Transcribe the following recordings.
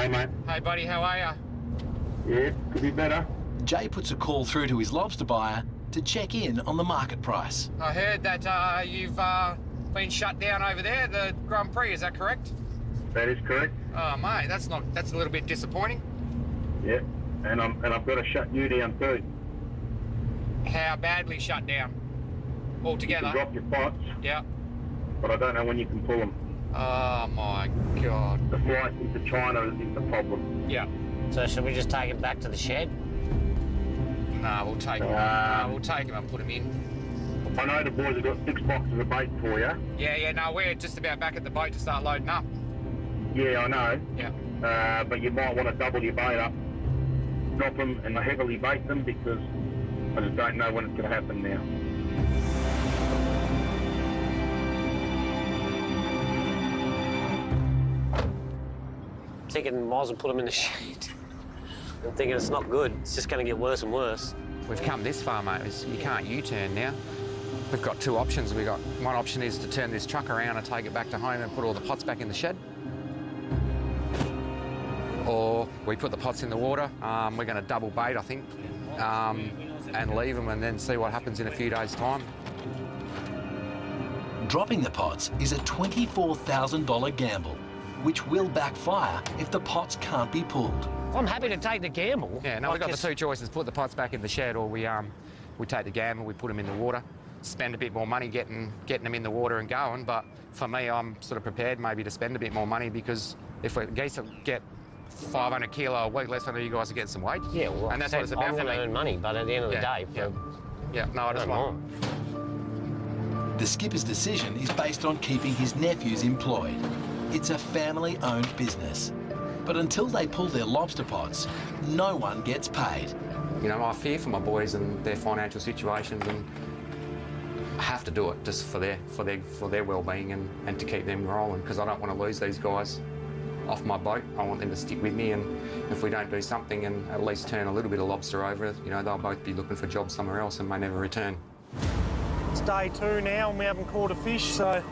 Hey, mate. Hey, buddy, how are ya? Yeah, could be better. Jay puts a call through to his lobster buyer to check in on the market price. I heard that you've been shut down over there at the Grand Prix, is that correct? That is correct. Oh, mate, that's a little bit disappointing. Yeah, and I've got to shut you down too. How badly shut down? Altogether? You can drop your pots, Yeah. but I don't know when you can pull them. Oh, my God. The flight into China is the problem. Yeah. So should we just take it back to the shed? Nah, we'll take him. We'll take him and put him in. I know the boys have got 6 boxes of bait for you. Yeah, no, we're just about back at the boat to start loading up. Yeah, I know. Yeah. But you might want to double your bait up, drop them and heavily bait them because I just don't know when it's going to happen now. Thinking might as well put them in the shed. I'm thinking it's not good. It's just going to get worse and worse. We've come this far, mate. You can't U-turn now. We've got 2 options. One option is to turn this truck around and take it back to home and put all the pots back in the shed. Or we put the pots in the water. We're going to double bait, I think, and leave them and then see what happens in a few days' time. Dropping the pots is a $24,000 gamble, which will backfire if the pots can't be pulled. I'm happy to take the gamble. Yeah, no, we've got the 2 choices: put the pots back in the shed, or we take the gamble, we put them in the water, spend a bit more money getting them in the water and going. But for me, I'm sort of prepared maybe to spend a bit more money because if we get 500 kilo a week, let's know you guys are getting some weight. Yeah, well, and that's what it's about I'm for going to me. earn money, but at the end of the day, no, I just want. The skipper's decision is based on keeping his nephews employed. It's a family-owned business. But until they pull their lobster pots, no one gets paid. You know, I fear for my boys and their financial situations, and I have to do it just for their well-being and to keep them rolling, because I don't want to lose these guys off my boat. I want them to stick with me, and if we don't do something and at least turn a little bit of lobster over, you know, they'll both be looking for jobs somewhere else and may never return. It's day 2 now and we haven't caught a fish, so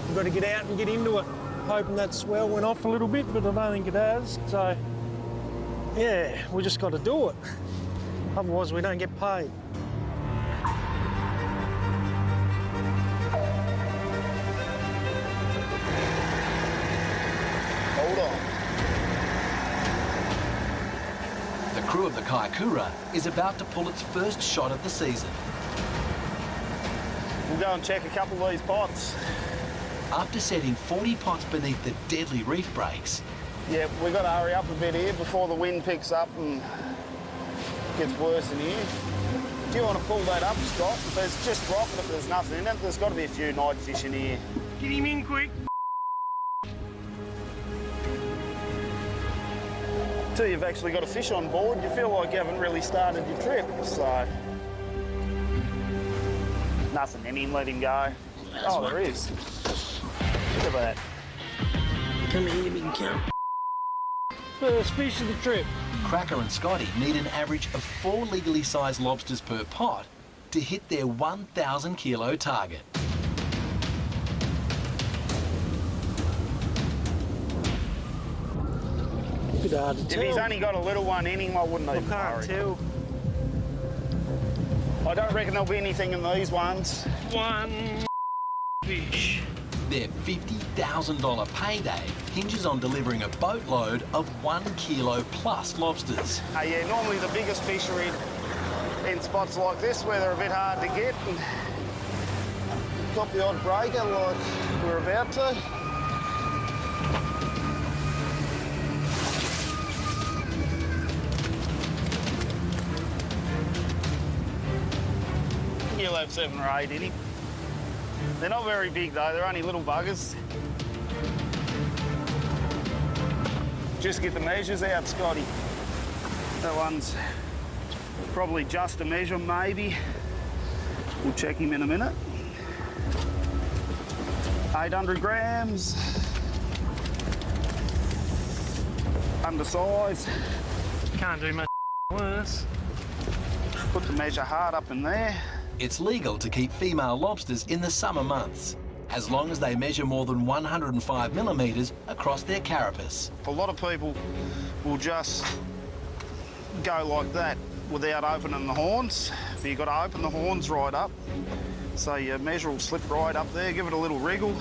we've got to get out and get into it. Hoping that swell went off a little bit, but I don't think it has. So, yeah, we just got to do it. Otherwise, we don't get paid. Hold on. The crew of the Kaikoura is about to pull its first shot of the season. We'll go and check a couple of these pots. After setting 40 pots beneath the deadly reef breaks, Yeah, we've got to hurry up a bit here before the wind picks up and gets worse in here. Do you want to pull that up, Scott? There's just drop it if there's nothing in it. There's got to be a few night fish in here. Get him in quick. Till you've actually got a fish on board, you feel like you haven't really started your trip, so... Nothing in him, let him go. Oh, there is. Look at that. Come here, give me a count. First fish of the trip. Crackerr and Scotty need an average of 4 legally sized lobsters per pot to hit their 1,000 kilo target. Bit hard to tell. If he's only got a little one in him, I wouldn't even I worry. can't tell. I don't reckon there'll be anything in these ones. One fish. Their $50,000 payday hinges on delivering a boatload of 1 kilo plus lobsters. Yeah, normally the biggest fish are in spots like this where they're a bit hard to get and got the odd breaker like we're about to. You'll have 7 or 8 in him. They're not very big though, they're only little buggers. Just get the measures out, Scotty. That one's probably just a measure, maybe. We'll check him in a minute. 800 grams. Undersized. Can't do much worse. Put the measure hard up in there. It's legal to keep female lobsters in the summer months, as long as they measure more than 105 millimetres across their carapace. A lot of people will just go like that without opening the horns. But you've got to open the horns right up. So your measure will slip right up there, give it a little wriggle.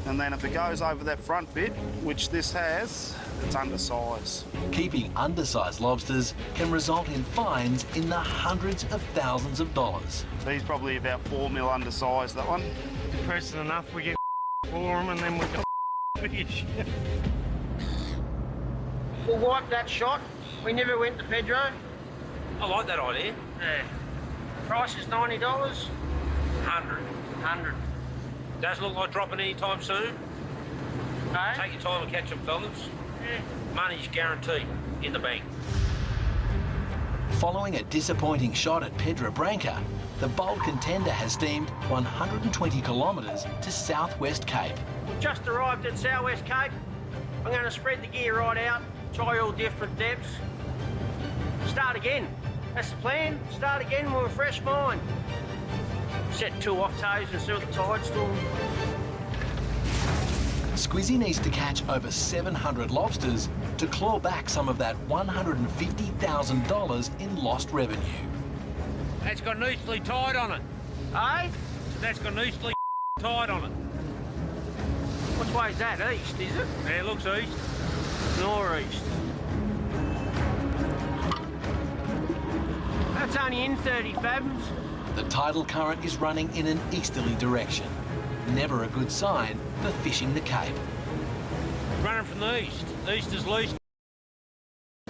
And then if it goes over that front bit, which this has, it's undersized. Keeping undersized lobsters can result in fines in the hundreds of thousands of dollars. He's probably about 4 mil undersized, that one. Pressing enough, we get for them and then we got fish. We'll wipe that shot. We never went to Pedro. I like that idea. Yeah. Price is $90. 100. Doesn't look like dropping any time soon. Okay. Take your time and catch them, fellas. Yeah. Money's guaranteed in the bank. Following a disappointing shot at Pedra Branca, the bold contender has steamed 120 kilometres to Southwest Cape. We've just arrived at Southwest Cape. I'm going to spread the gear right out, try all different depths. Start again. That's the plan. Start again with a fresh mind. Set 2 off toes and see what the tide's doing. Squizzy needs to catch over 700 lobsters to claw back some of that $150,000 in lost revenue. That's got an easterly tide on it. Eh? That's got an easterly tide on it. Which way is that? East, is it? Yeah, it looks east. Northeast. That's only in 30 fathoms. The tidal current is running in an easterly direction. Never a good sign for fishing the Cape. Running from the east. East is least.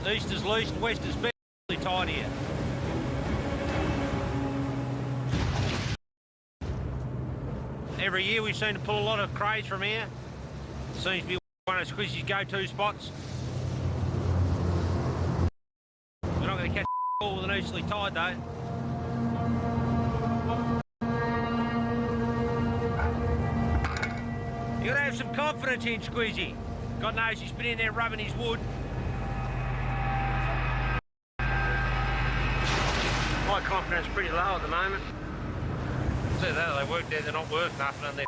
East is least. West is barely tide here. Every year we seem to pull a lot of crays from here. Seems to be one of Squizzy's go-to spots. We're not going to catch all with an easterly tide though. You gotta have some confidence in Squizzy. God knows he's been in there rubbing his wood. My confidence is pretty low at the moment. So that they work there, they're not worth nothing and they're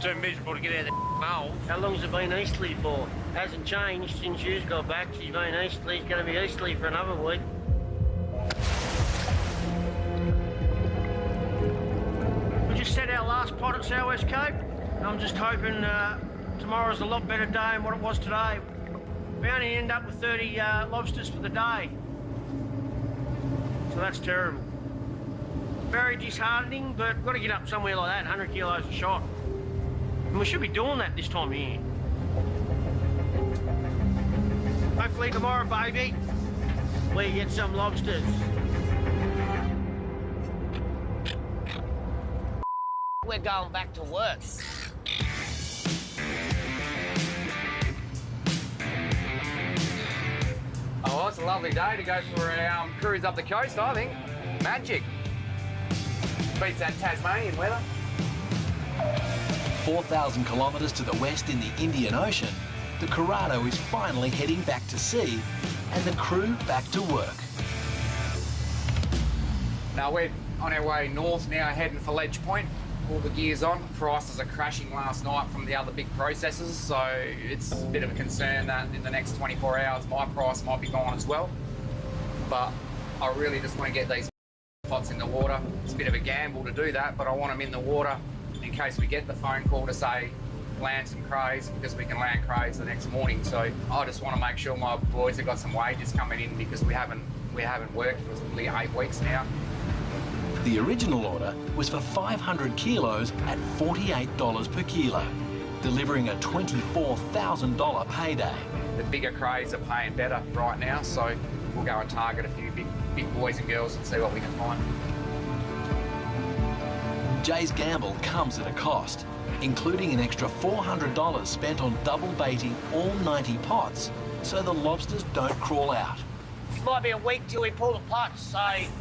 too miserable to get out of their holes. How long's it been easterly for? Hasn't changed since you got back. She's been easterly. It's going to be easterly for another week. We just set our last pot at Southwest Cape. I'm just hoping tomorrow's a lot better day than what it was today. We only end up with 30 lobsters for the day. So that's terrible. Very disheartening, but we've got to get up somewhere like that, 100 kilos a shot. And we should be doing that this time of year. Hopefully tomorrow, baby, we get some lobsters. We're going back to work. Oh, well, it's a lovely day to go for a cruise up the coast, I think. Magic. Beats that Tasmanian weather. 4,000 kilometres to the west in the Indian Ocean, the Corrado is finally heading back to sea and the crew back to work. Now we're on our way north now, heading for Ledge Point. All the gear's on. Prices are crashing last night from the other big processors, so it's a bit of a concern that in the next 24 hours my price might be gone as well. But I really just want to get these pots in the water. It's a bit of a gamble to do that, but I want them in the water in case we get the phone call to say land some crays, because we can land crays the next morning. So I just want to make sure my boys have got some wages coming in, because we haven't worked for nearly 8 weeks now. The original order was for 500 kilos at $48 per kilo, delivering a $24,000 payday. The bigger crays are paying better right now, so we'll go and target a few big boys and girls and see what we can find. Jay's gamble comes at a cost, including an extra $400 spent on double baiting all 90 pots so the lobsters don't crawl out. It might be a week till we pull the pots, so...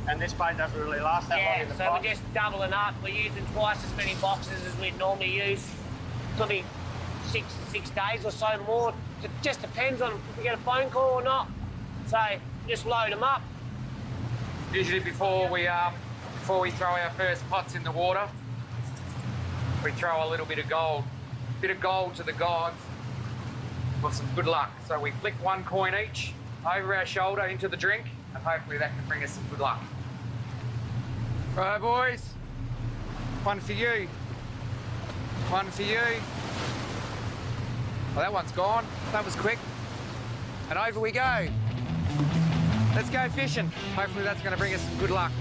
And this bait doesn't really last that long in the so pot. we're just doubling up. We're using twice as many boxes as we'd normally use. Could be six days or so more. It just depends on if we get a phone call or not. So just load them up. Usually before we throw our first pots in the water, we throw a little bit of gold to the gods for some good luck. So we flick one coin each over our shoulder into the drink, and hopefully that can bring us some good luck. Right, boys. One for you. One for you. Well, that one's gone. That was quick. And over we go. Let's go fishing. Hopefully that's going to bring us some good luck.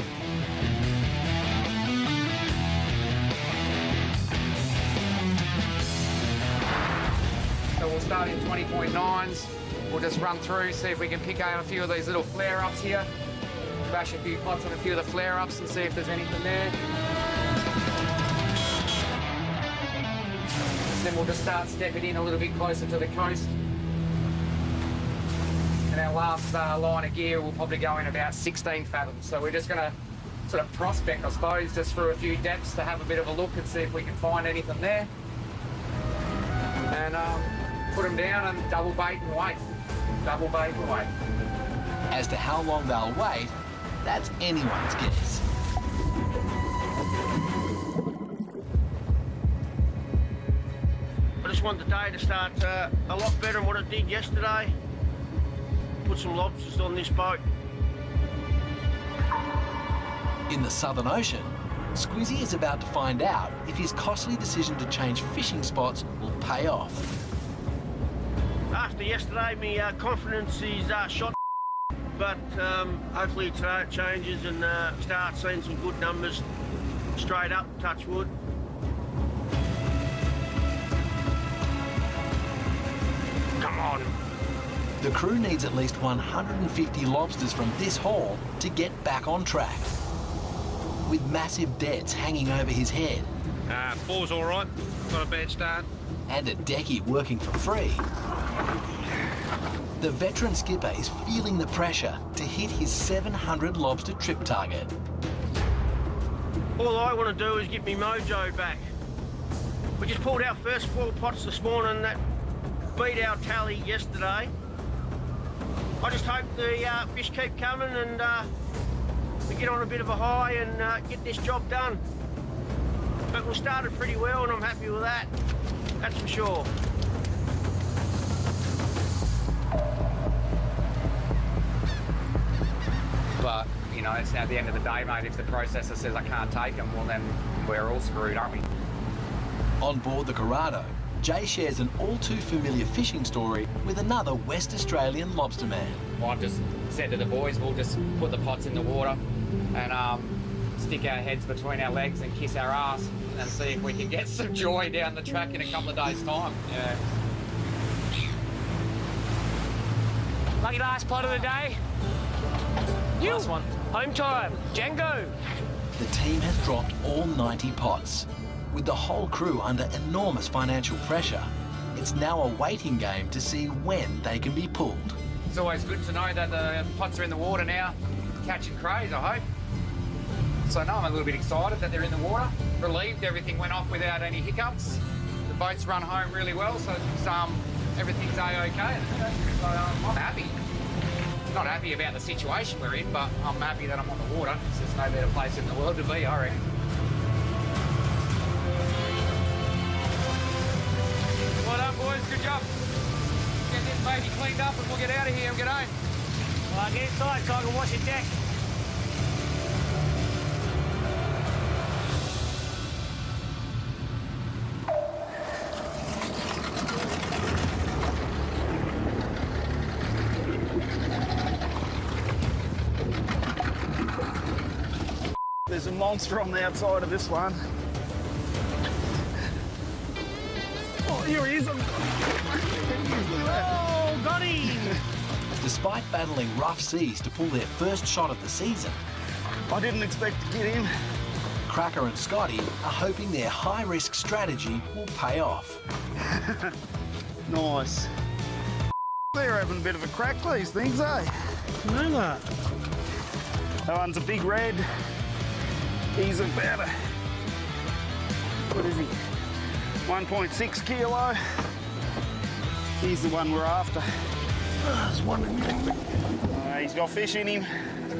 So we'll start in 20.9s. We'll just run through, see if we can pick out a few of these little flare-ups here. Bash a few pots on a few of the flare-ups and see if there's anything there. Then we'll just start stepping in a little bit closer to the coast. And our last line of gear will probably go in about 16 fathoms. So we're just going to sort of prospect, I suppose, just through a few depths to have a bit of a look and see if we can find anything there. And put them down and double bait and wait. Double bait and wait. As to how long they'll wait, that's anyone's guess. I just want the day to start a lot better than what it did yesterday. Put some lobsters on this boat. In the Southern Ocean, Squizzy is about to find out if his costly decision to change fishing spots will pay off. After yesterday, my confidence is shot, but hopefully today it changes and start seeing some good numbers straight up, touch wood. Come on. The crew needs at least 150 lobsters from this haul to get back on track. With massive debts hanging over his head. Four's all right. Not a bad start. And a decky working for free. The veteran skipper is feeling the pressure to hit his 700 lobster trip target. All I want to do is get me mojo back. We just pulled our first 4 pots this morning that beat our tally yesterday. I just hope the fish keep coming and we get on a bit of a high and get this job done. But we started pretty well and I'm happy with that. That's for sure. But, you know, it's at the end of the day, mate, if the processor says I can't take them, well then we're all screwed, aren't we? On board the Corrado, Jay shares an all-too-familiar fishing story with another West Australian lobsterman. Well, I've just said to the boys, we'll just put the pots in the water and stick our heads between our legs and kiss our ass and see if we can get some joy down the track in a couple of days' time. Yeah. Lucky last pot of the day. Last one. Home time. Django. The team has dropped all 90 pots. With the whole crew under enormous financial pressure, it's now a waiting game to see when they can be pulled. It's always good to know that the pots are in the water now, catching crays, I hope. So no, I'm a little bit excited that they're in the water. Relieved everything went off without any hiccups. The boat's run home really well, so everything's A-OK. So I'm happy. Not happy about the situation we're in, but I'm happy that I'm on the water. There's no better place in the world to be, I reckon. Well done, boys. Good job. Get this baby cleaned up and we'll get out of here and get home. Well, get inside so I can wash your deck. There's a monster on the outside of this one. Oh, here he is. Oh, got him! Despite battling rough seas to pull their first shot of the season, I didn't expect to get him. Crackerr and Scotty are hoping their high-risk strategy will pay off. Nice. They're having a bit of a crack, these things, eh? No, that. That one's a big red. He's about a, what is he? 1.6 kilo. He's the one we're after. There's one in there. He's got fish in him.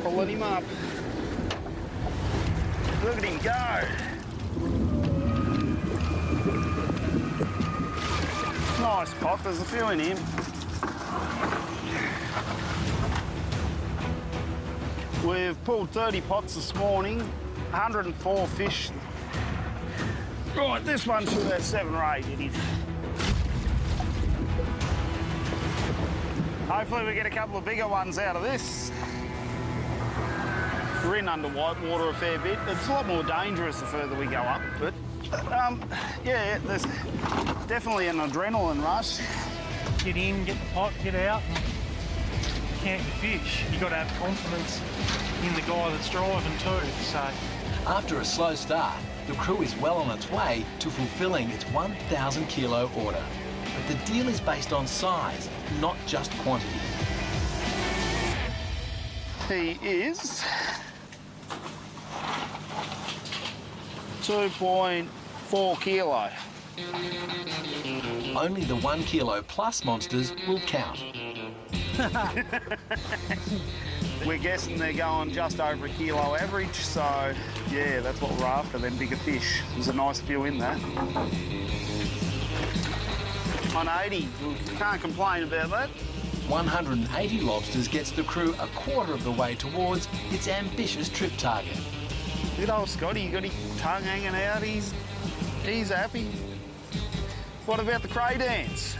Pulling him up. Look at him go. Nice pot, there's a few in here. We've pulled 30 pots this morning, 104 fish. Right, this one should have 7 or 8 in it. Hopefully we get a couple of bigger ones out of this. We're in under white water a fair bit. It's a lot more dangerous the further we go up, but yeah, there's definitely an adrenaline rush. Get in, get the pot, get out, and count your fish. You've got to have confidence in the guy that's driving too, so. After a slow start, the crew is well on its way to fulfilling its 1,000 kilo order. But the deal is based on size, not just quantity. He is 2.4 kilo. Only the 1 kilo plus monsters will count. We're guessing they're going just over a kilo average, so yeah, that's what we're after, them bigger fish. There's a nice few in there. On 80, we can't complain about that. 180 lobsters gets the crew a quarter of the way towards its ambitious trip target. Good old Scotty, you got his tongue hanging out, he's happy. What about the cray dance?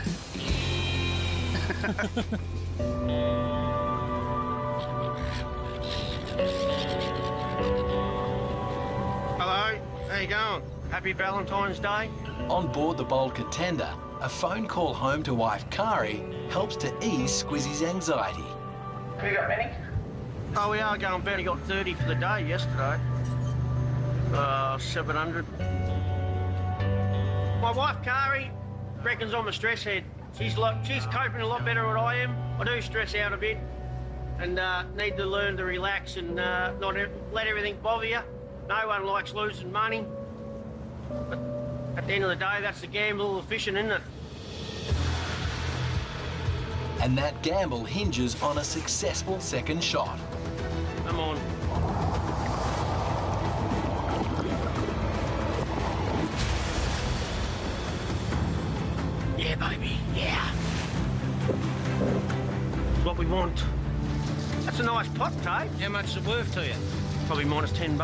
Hello, how you going? Happy Valentine's Day? On board the Bold Contender, a phone call home to wife Kari helps to ease Squizzy's anxiety. Have you got many? Oh, we are going better. Got 30 for the day yesterday. 700. My wife Kari reckons I'm a stress head. She's coping a lot better than I am. I do stress out a bit and need to learn to relax and not let everything bother you. No one likes losing money. But at the end of the day, that's the gamble of fishing, isn't it? And that gamble hinges on a successful second shot. Come on. Yeah, baby, yeah. That's what we want. That's a nice pot, Tate. How much is it worth to you? Probably minus $10.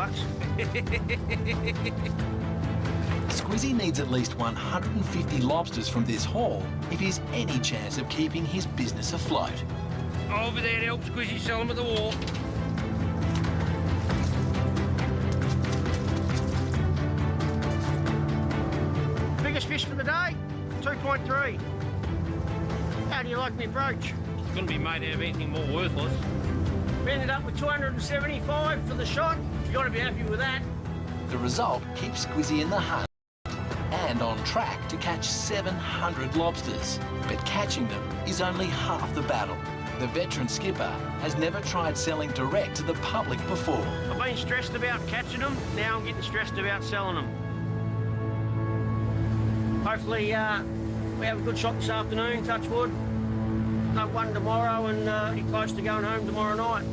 Squizzy needs at least 150 lobsters from this haul if he's any chance of keeping his business afloat. Over there to help Squizzy sell them at the wharf. Biggest fish for the day, 2.3. How do you like the approach? Couldn't be made out of anything more worthless. We ended up with 275 for the shot. You've got to be happy with that. The result keeps Squizzy in the hunt and on track to catch 700 lobsters. But catching them is only half the battle. The veteran skipper has never tried selling direct to the public before. I've been stressed about catching them. Now I'm getting stressed about selling them. Hopefully we have a good shot this afternoon, touch wood. One tomorrow and be close to going home tomorrow night.